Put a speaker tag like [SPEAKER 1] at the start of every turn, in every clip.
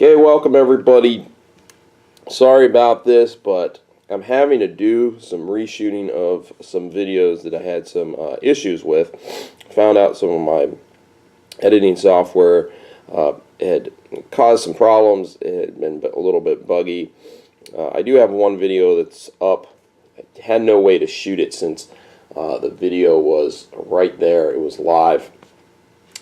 [SPEAKER 1] Okay, welcome everybody. Sorry about this, but I'm having to do some reshooting of some videos that I had some issues with. Found out some of my editing software had caused some problems. It had been a little bit buggy. I do have one video that's up. I had no way to shoot it since the video was right there. It was live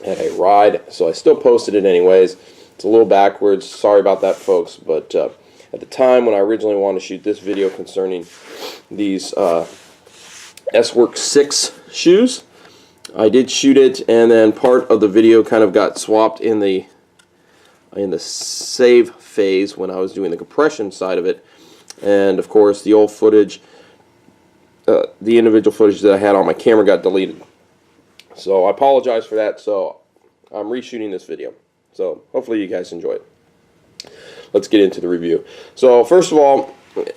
[SPEAKER 1] at a ride, so I still posted it anyways. It's a little backwards. Sorry about that, folks, but at the time when I originally wanted to shoot this video concerning these S-Works 6 shoes, I did shoot it, and then part of the video kind of got swapped in the save phase when I was doing the compression side of it, and of course the old footage, the individual footage that I had on my camera got deleted. So I apologize for that. So I'm reshooting this video. So hopefully you guys enjoy it. Let's get into the review. So first of all,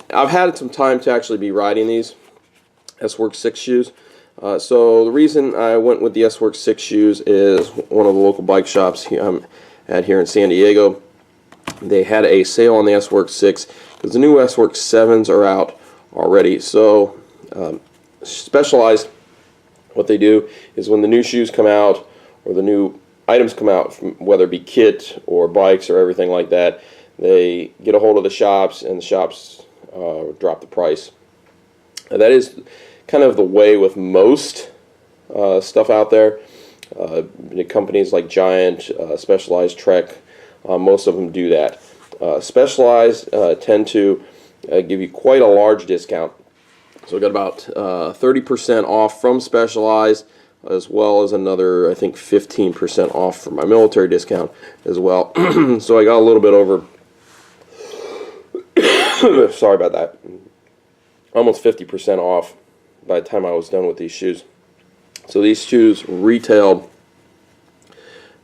[SPEAKER 1] I've had some time to actually be riding these S-Works 6 shoes. So the reason I went with the S-Works 6 shoes is one of the local bike shops I'm at here in San Diego. They had a sale on the S-Works 6 because the new S-Works 7s are out already. So Specialized, what they do is when the new shoes come out or the new items come out, from whether it be kit or bikes or everything like that, they get a hold of the shops, and the shops drop the price. And that is kind of the way with most stuff out there. Companies like Giant, Specialized, Trek, most of them do that. Specialized tend to give you quite a large discount. So I got about 30% off from Specialized, as well as another, I think, 15% off for my military discount as well. So I got a little bit over, sorry about that, almost 50% off by the time I was done with these shoes. So these shoes retailed,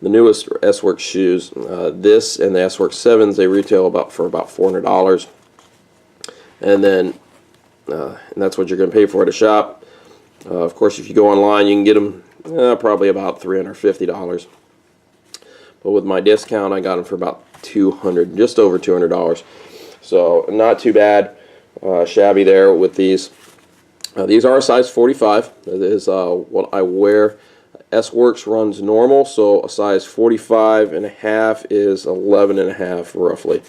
[SPEAKER 1] the newest S-Works shoes, this and the S-Works 7s, they retail for about $400. And then, and that's what you're going to pay for at a shop. Of course, if you go online, you can get them probably about $350. But with my discount, I got them for about $200, just over $200. So not too bad, shabby there with these. These are a size 45. That is what I wear. S-Works runs normal, so a size 45.5 is 11.5 roughly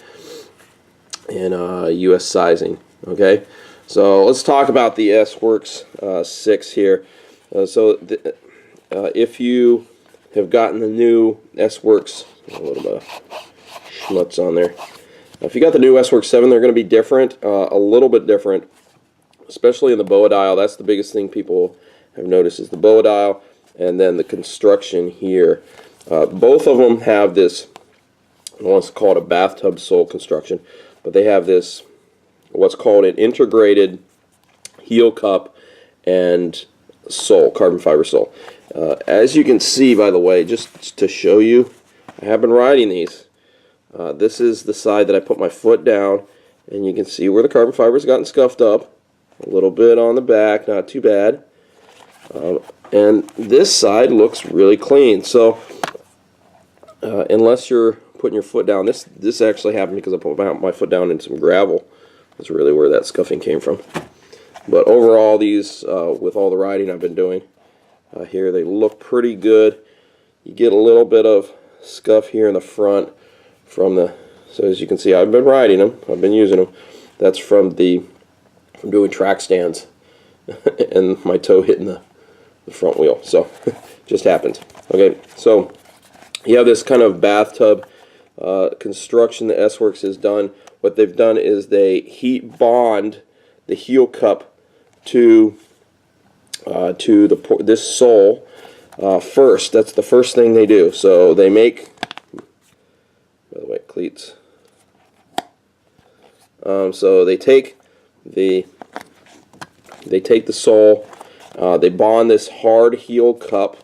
[SPEAKER 1] in U.S. sizing. Okay. So let's talk about the S-Works 6 here. If you have gotten the new S-Works, a little bit of schmutz on there. If you got the new S-Works 7, they're going to be different, a little bit different, especially in the boa dial. That's the biggest thing people have noticed is the boa dial, and then the construction here. Both of them have this, what's called a bathtub sole construction, but they have this, what's called an integrated heel cup and sole, carbon fiber sole. As you can see, by the way, just to show you, I have been riding these. This is the side that I put my foot down, and you can see where the carbon fiber's gotten scuffed up. A little bit on the back, not too bad. And this side looks really clean. So unless you're putting your foot down, this actually happened because I put my foot down in some gravel. That's really where that scuffing came from. But overall, these, with all the riding I've been doing here, they look pretty good. You get a little bit of scuff here in the front from the, so as you can see, I've been riding them, I've been using them. That's from doing track stands and my toe hitting the front wheel. So just happened. Okay, so you have this kind of bathtub construction that S-Works has done. What they've done is they heat bond the heel cup to this sole first. That's the first thing they do. So they make, by the way, cleats. So they take the sole, they bond this hard heel cup.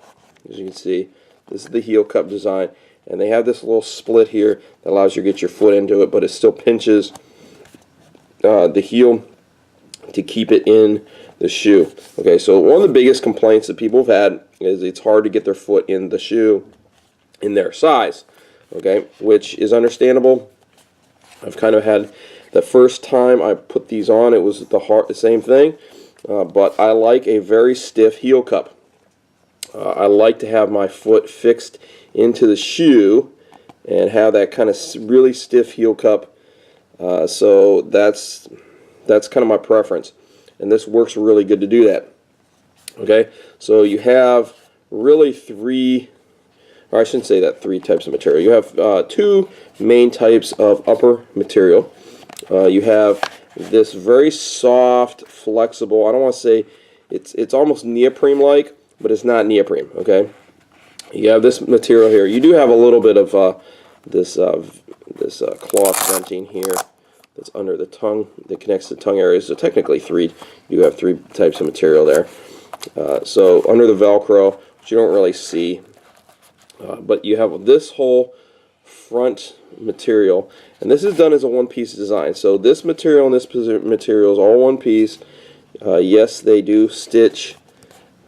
[SPEAKER 1] As you can see, this is the heel cup design. And they have this little split here that allows you to get your foot into it, but it still pinches the heel to keep it in the shoe. Okay, so one of the biggest complaints that people have had is it's hard to get their foot in the shoe in their size. okay, which is understandable. I've kind of had, the first time I put these on, it was the same thing, but I like a very stiff heel cup. I like to have my foot fixed into the shoe and have that kind of really stiff heel cup. So that's kind of my preference, and this works really good to do that. Okay, so you have really three, or I shouldn't say that, three types of material. You have two main types of upper material. You have this very soft, flexible, I don't want to say, it's almost neoprene-like, but it's not neoprene, okay? You have this material here. You do have a little bit of this cloth venting here that's under the tongue, that connects the tongue areas. So technically you have three types of material there. So under the Velcro, which you don't really see, but you have this whole front material, and this is done as a one-piece design. So this material and this material is all one piece. Yes, they do stitch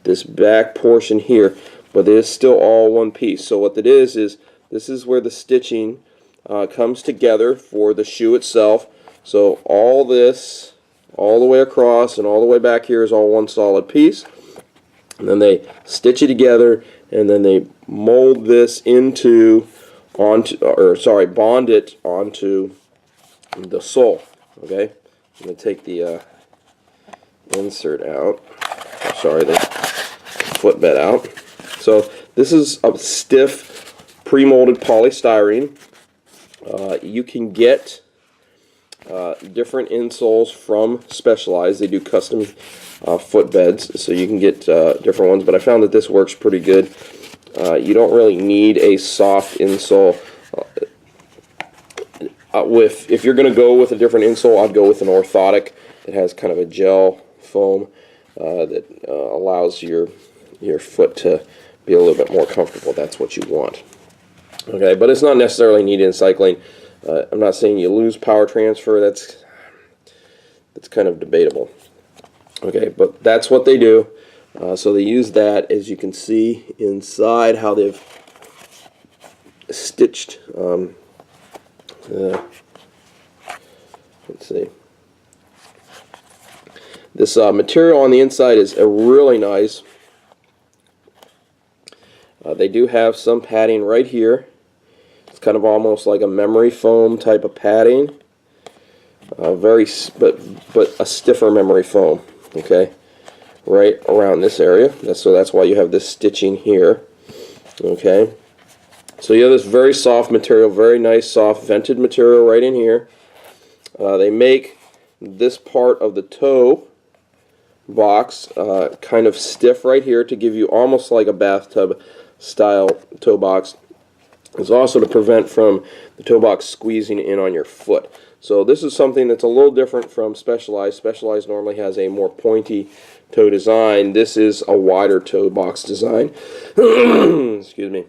[SPEAKER 1] this back portion here, but it is still all one piece. So what it is this is where the stitching comes together for the shoe itself. So all this, all the way across and all the way back here, is all one solid piece. And then they stitch it together, and then they mold this bond it onto the sole. Okay, I'm going to take the insert out. Sorry, the footbed out. So this is a stiff pre-molded polystyrene. You can get different insoles from Specialized. They do custom footbeds, so you can get different ones, but I found that this works pretty good. You don't really need a soft insole. If you're going to go with a different insole, I'd go with an orthotic. It has kind of a gel foam that allows your foot to be a little bit more comfortable. That's what you want. Okay, but it's not necessarily needed in cycling. I'm not saying you lose power transfer. That's kind of debatable. Okay, but that's what they do. So they use that, as you can see inside, how they've stitched. Let's see. This material on the inside is really nice. They do have some padding right here. It's kind of almost like a memory foam type of padding. But a stiffer memory foam. Okay, right around this area. So that's why you have this stitching here. Okay, so you have this very soft material, very nice soft vented material right in here. They make this part of the toe box kind of stiff right here to give you almost like a bathtub style toe box. It's also to prevent from the toe box squeezing in on your foot. So this is something that's a little different from Specialized. Specialized normally has a more pointy toe design. This is a wider toe box design. Excuse me.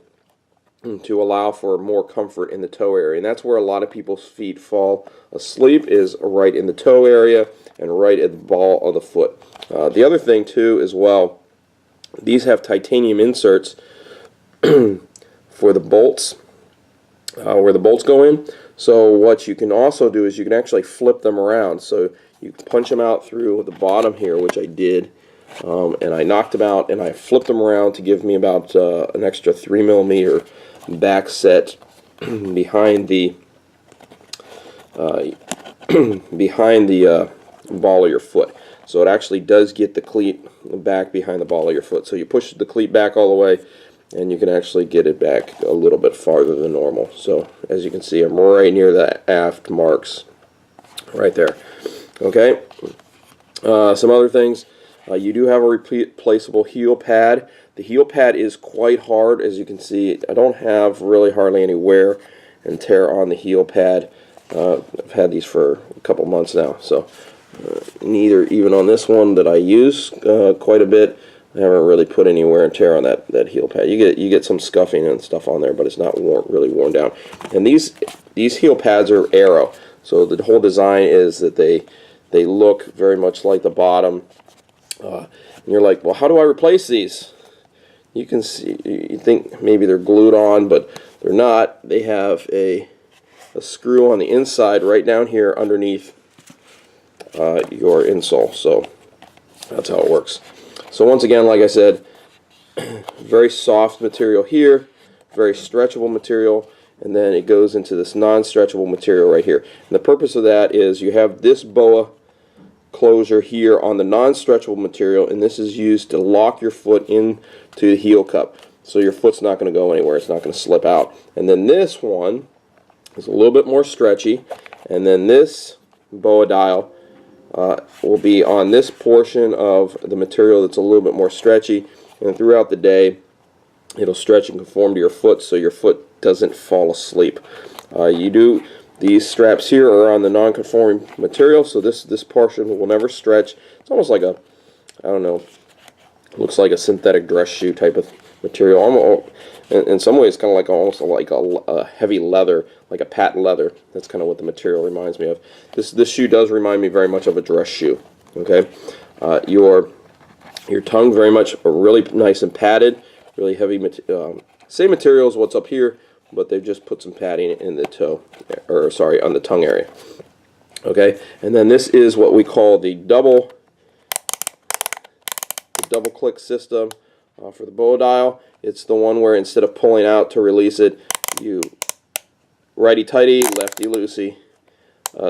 [SPEAKER 1] To allow for more comfort in the toe area. And that's where a lot of people's feet fall asleep, is right in the toe area and right at the ball of the foot. The other thing too as well, these have titanium inserts for the bolts, where the bolts go in. So what you can also do is you can actually flip them around. So you punch them out through the bottom here, which I did, and I knocked them out and I flipped them around to give me about an extra 3mm back set behind the ball of your foot. So it actually does get the cleat back behind the ball of your foot. So you push the cleat back all the way, and you can actually get it back a little bit farther than normal. So as you can see, I'm right near the aft marks right there. Okay, some other things. You do have a replaceable heel pad. The heel pad is quite hard, as you can see. I don't have really hardly any wear and tear on the heel pad. I've had these for a couple months now, so neither even on this one that I use quite a bit, I haven't really put any wear and tear on that heel pad. You get some scuffing and stuff on there, but it's not really worn down. And these heel pads are Aero, so the whole design is that they look very much like the bottom. And you're like, well, how do I replace these? You can see, you think maybe they're glued on, but they're not. They have a screw on the inside right down here underneath your insole. So that's how it works. So once again, like I said, very soft material here, very stretchable material, and then it goes into this non-stretchable material right here. And the purpose of that is you have this BOA closure here on the non-stretchable material, and this is used to lock your foot into the heel cup, so your foot's not going to go anywhere. It's not going to slip out. And then this one is a little bit more stretchy, and then this BOA dial will be on this portion of the material that's a little bit more stretchy, and throughout the day it'll stretch and conform to your foot so your foot doesn't fall asleep. These straps here are on the non-conforming material, so this portion will never stretch. It's almost like a, I don't know, looks like a synthetic dress shoe type of material. In some ways, kind of like almost like a heavy leather, like a patent leather. That's kind of what the material reminds me of. This shoe does remind me very much of a dress shoe. Okay, your tongue very much really nice and padded, really heavy. Same material as what's up here, but they've just put some padding in the toe, or sorry, on the tongue area. Okay, and then this is what we call the double click system for the BOA dial. It's the one where instead of pulling out to release it, you righty tighty, lefty loosey.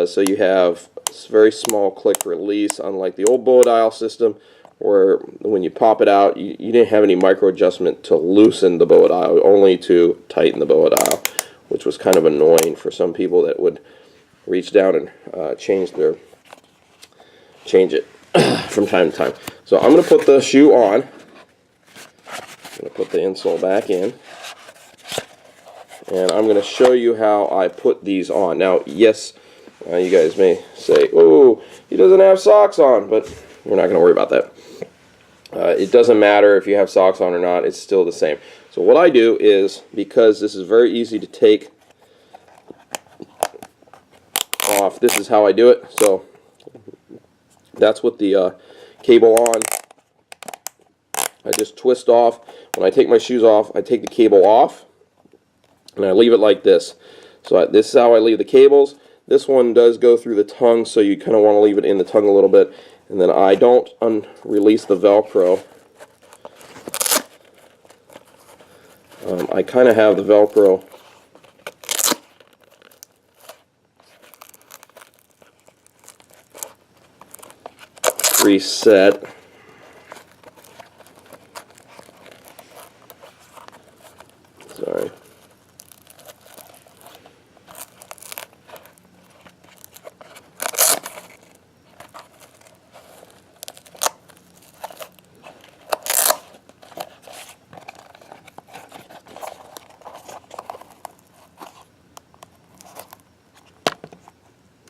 [SPEAKER 1] So you have a very small click release, unlike the old BOA dial system, where when you pop it out, you didn't have any micro adjustment to loosen the BOA dial, only to tighten the BOA dial, which was kind of annoying for some people that would reach down and change it from time to time. So I'm going to put the shoe on. I'm going to put the insole back in, and I'm going to show you how I put these on. Now, yes, you guys may say, "Oh, he doesn't have socks on," but we're not going to worry about that. It doesn't matter if you have socks on or not, it's still the same. So what I do is, because this is very easy to take off, this is how I do it. So that's with the cable on. I just twist off. When I take my shoes off, I take the cable off, and I leave it like this. So this is how I leave the cables. This one does go through the tongue, so you kind of want to leave it in the tongue a little bit. And then I don't release the Velcro. I kind of have the Velcro preset. Sorry.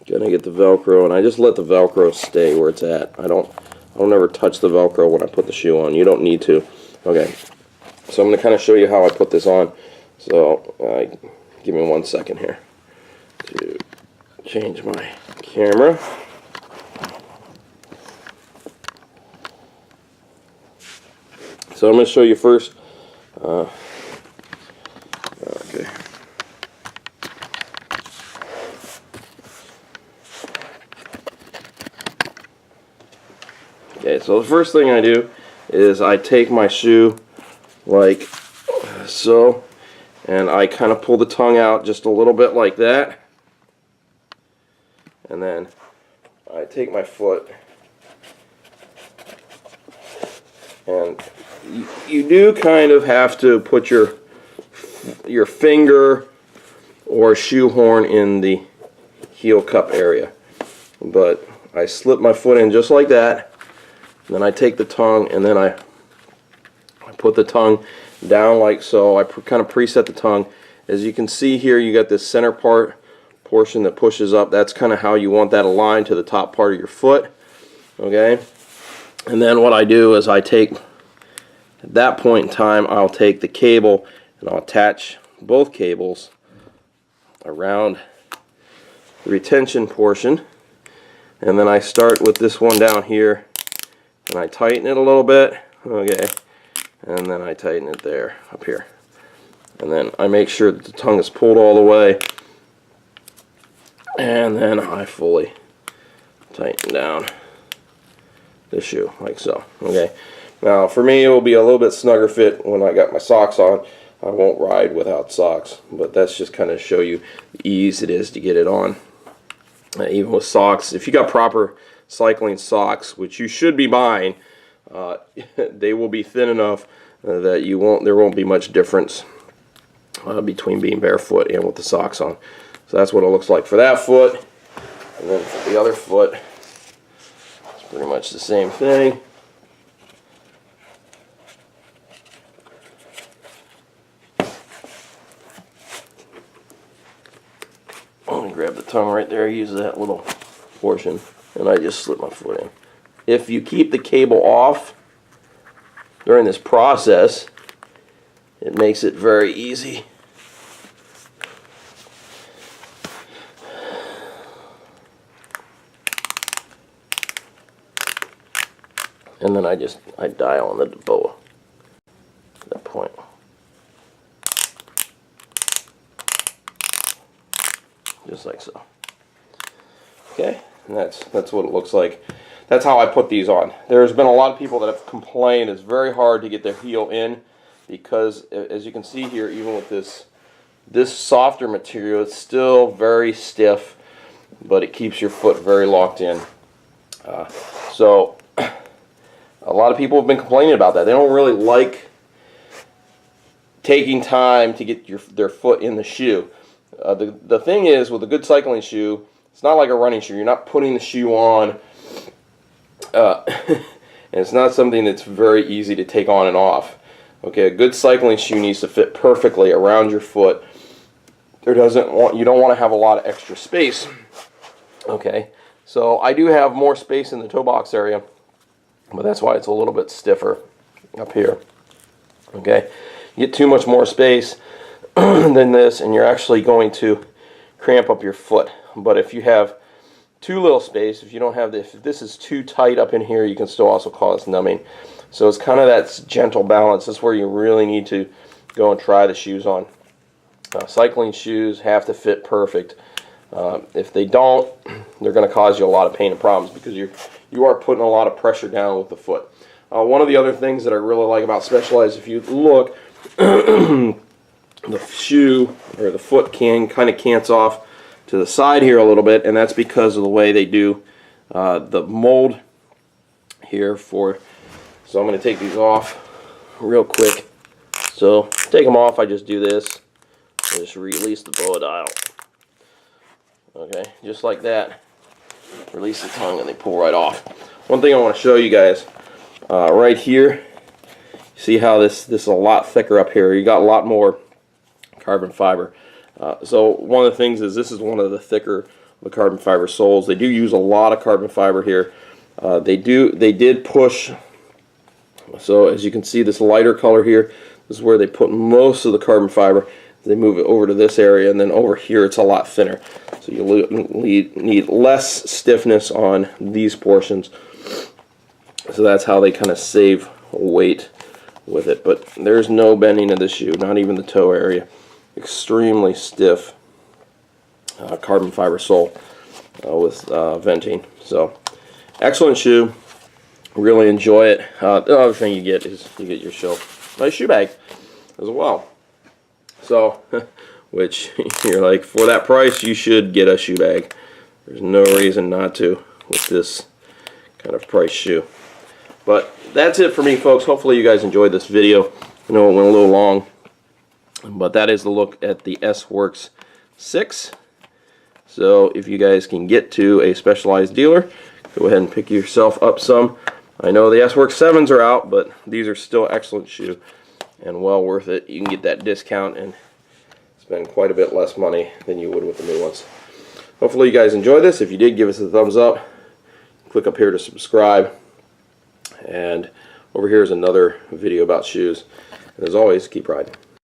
[SPEAKER 1] Gonna get the Velcro, and I just let the Velcro stay where it's at. I don't ever touch the Velcro when I put the shoe on. You don't need to. Okay, so I'm gonna kind of show you how I put this on. So give me 1 second here to change my camera. So I'm going to show you first. Okay. Okay, so the first thing I do is I take my shoe like so, and I kind of pull the tongue out just a little bit like that, and then I take my foot, and you do kind of have to put your finger or shoehorn in the heel cup area, but I slip my foot in just like that. Then I take the tongue, and then I put the tongue down like so. I kind of preset the tongue. As you can see here, you got this center portion that pushes up. That's kind of how you want that aligned to the top part of your foot. Okay? And then what I do is I take, at that point in time, I'll take the cable and I'll attach both cables around the retention portion. And then I start with this one down here, and I tighten it a little bit, okay, and then I tighten it there, up here. and then I make sure that the tongue is pulled all the way, and then I fully tighten down the shoe like so. Okay, now for me it will be a little bit snugger fit when I got my socks on. I won't ride without socks, but that's just kind of show you the ease it is to get it on. Even with socks, if you got proper cycling socks, which you should be buying, they will be thin enough that there won't be much difference between being barefoot and with the socks on. So that's what it looks like for that foot. And then for the other foot, it's pretty much the same thing. I'm going to grab the tongue right there, use that little portion, and I just slip my foot in. If you keep the cable off during this process, it makes it very easy. And then I dial on the boa at that point. Just like so. Okay, and that's what it looks like. That's how I put these on. There's been a lot of people that have complained it's very hard to get their heel in, because as you can see here, even with this softer material, it's still very stiff, but it keeps your foot very locked in. So a lot of people have been complaining about that. They don't really like taking time to get their foot in the shoe. The thing is, with a good cycling shoe, it's not like a running shoe. You're not putting the shoe on, and it's not something that's very easy to take on and off. Okay, a good cycling shoe needs to fit perfectly around your foot. You don't want to have a lot of extra space. Okay, so I do have more space in the toe box area, but that's why it's a little bit stiffer up here. Okay, you get too much more space than this, and you're actually going to cramp up your foot. But if you have too little space, if this is too tight up in here, you can still also cause numbing. So it's kind of that gentle balance. That's where you really need to go and try the shoes on. Cycling shoes have to fit perfect. If they don't, they're going to cause you a lot of pain and problems, because you are putting a lot of pressure down with the foot. One of the other things that I really like about Specialized, if you look, the shoe or the foot kind of cants off to the side here a little bit, and that's because of the way they do the mold here for. So I'm going to take these off real quick. So to take them off, I just do this. I just release the boa dial. Okay, just like that. Release the tongue and they pull right off. One thing I want to show you guys right here. See how this is a lot thicker up here. You got a lot more carbon fiber. So one of the things is this is one of the thicker the carbon fiber soles. They do use a lot of carbon fiber here. They did push. So as you can see, this lighter color here, this is where they put most of the carbon fiber. They move it over to this area, and then over here it's a lot thinner. So you need less stiffness on these portions. So that's how they kind of save weight with it. But there's no bending of the shoe, not even the toe area. Extremely stiff carbon fiber sole with venting. So excellent shoe. Really enjoy it. The other thing you get is you get your nice shoe bag as well. So, which you're like, for that price, you should get a shoe bag. There's no reason not to with this kind of price shoe. But that's it for me, folks. Hopefully you guys enjoyed this video. I know it went a little long, but that is the look at the S-Works 6. So if you guys can get to a Specialized dealer, go ahead and pick yourself up some. I know the S-Works 7s are out, but these are still excellent shoe and well worth it. You can get that discount and spend quite a bit less money than you would with the new ones. Hopefully you guys enjoy this. If you did, give us a thumbs up. Click up here to subscribe. And over here is another video about shoes. And as always, keep riding.